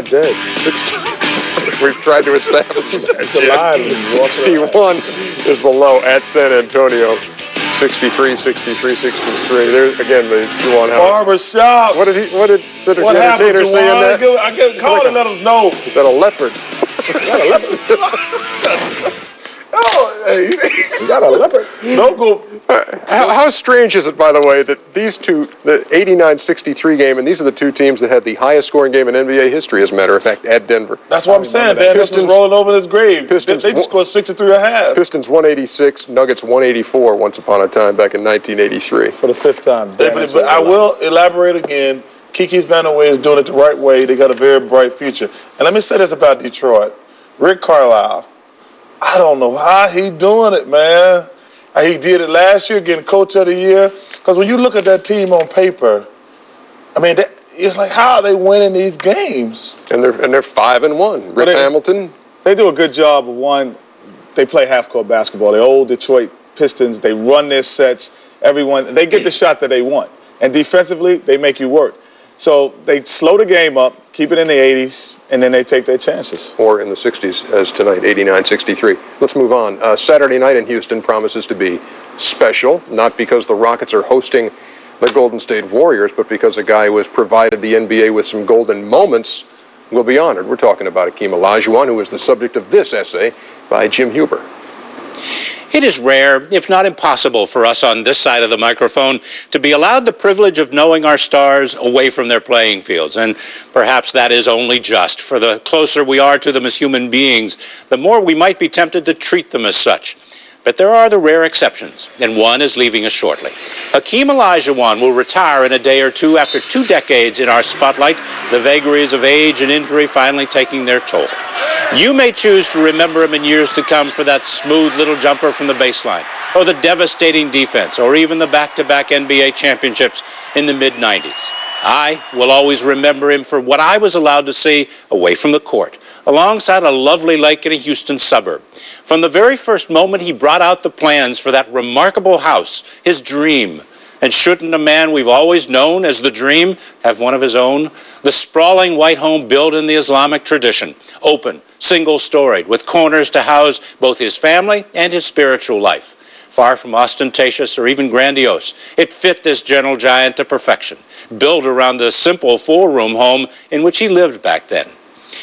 dead. 60. We've tried to establish that. It's alive. 61 is the low at San Antonio. 63, 63, 63. There's again the Juwan Howard. Barbershop. What did Cedric What the happened, Entertainer say in that? I get call and let us know. Is that a leopard? Oh, hey, Is that a leopard? Don't go. How strange is it, by the way, that these two, the 89-63 game, and these are the two teams that had the highest scoring game in NBA history, as a matter of fact, at Denver. That's what I'm saying. Dan Pistons rolling over his grave. Pistons, they just scored 63 a half. Pistons 186, Nuggets 184 once upon a time back in 1983. For the fifth time. Definitely, but I will elaborate again. Kiki Vanderway is doing it the right way. They got a very bright future. And let me say this about Detroit. Rick Carlisle, I don't know how he doing it, man. He did it last year, getting Coach of the Year. Because when you look at that team on paper, I mean, it's like, how are they winning these games? And they're 5-1. Rick Hamilton. They do a good job of one. They play half-court basketball. The old Detroit Pistons. They run their sets. They get the shot that they want. And defensively, they make you work. So they slow the game up, keep it in the 80s, and then they take their chances. Or in the 60s, as tonight, 89-63. Let's move on. Saturday night in Houston promises to be special, not because the Rockets are hosting the Golden State Warriors, but because a guy who has provided the NBA with some golden moments will be honored. We're talking about Hakeem Olajuwon, who is the subject of this essay by Jim Huber. It is rare, if not impossible, for us on this side of the microphone to be allowed the privilege of knowing our stars away from their playing fields. And perhaps that is only just. For the closer we are to them as human beings, the more we might be tempted to treat them as such. But there are the rare exceptions, and one is leaving us shortly. Hakeem Olajuwon will retire in a day or two after 2 decades in our spotlight, the vagaries of age and injury finally taking their toll. You may choose to remember him in years to come for that smooth little jumper from the baseline, or the devastating defense, or even the back-to-back NBA championships in the mid-90s. I will always remember him for what I was allowed to see away from the court, alongside a lovely lake in a Houston suburb. From the very first moment he brought out the plans for that remarkable house, his dream. And shouldn't a man we've always known as the Dream have one of his own? The sprawling white home built in the Islamic tradition, open, single-storied, with corners to house both his family and his spiritual life. Far from ostentatious or even grandiose, it fit this gentle giant to perfection, built around the simple 4-room home in which he lived back then.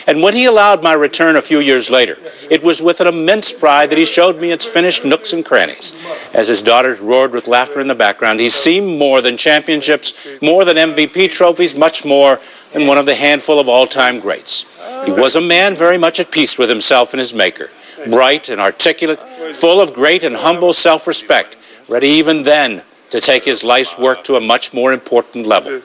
And when he allowed my return a few years later, it was with an immense pride that he showed me its finished nooks and crannies. As his daughters roared with laughter in the background, he seemed more than championships, more than MVP trophies, much more than one of the handful of all-time greats. He was a man very much at peace with himself and his maker, bright and articulate, full of great and humble self-respect, ready even then to take his life's work to a much more important level.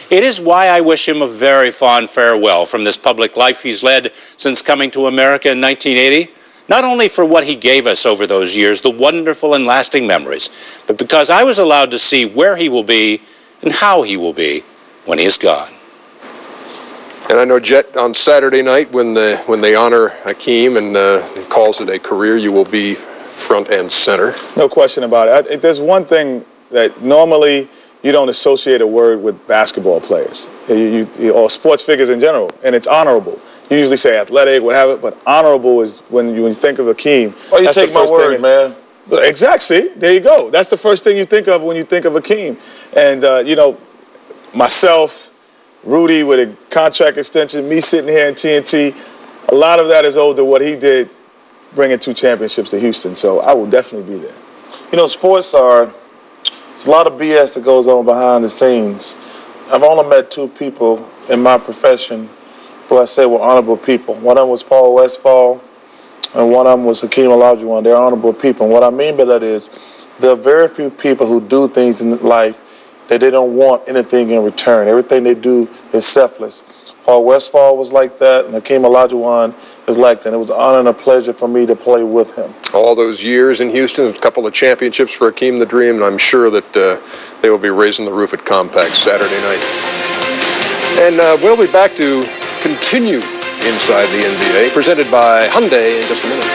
It is why I wish him a very fond farewell from this public life he's led since coming to America in 1980, not only for what he gave us over those years, the wonderful and lasting memories, but because I was allowed to see where he will be and how he will be when he is gone. And I know, Jet, on Saturday night when they honor Hakeem and calls it a career, you will be front and center. No question about it. There's one thing that normally you don't associate a word with basketball players or sports figures in general, and it's honorable. You usually say athletic, whatever, but honorable is when you think of Hakeem. Oh, you take my word, man. Exactly. See, there you go. That's the first thing you think of when you think of Hakeem. And, myself, Rudy with a contract extension, me sitting here in TNT, a lot of that is owed to what he did bringing 2 championships to Houston. So I will definitely be there. Sports are, it's a lot of BS that goes on behind the scenes. I've only met 2 people in my profession who I say were honorable people. One of them was Paul Westphal, and one of them was Hakeem Olajuwon. They're honorable people. And what I mean by that is there are very few people who do things in life that they don't want anything in return. Everything they do is selfless. Paul Westphal was like that, and Hakeem Olajuwon is like that. It was an honor and a pleasure for me to play with him. All those years in Houston, a couple of championships for Hakeem the Dream, and I'm sure that they will be raising the roof at Compact Saturday night. And we'll be back to continue Inside the NBA, presented by Hyundai in just a minute.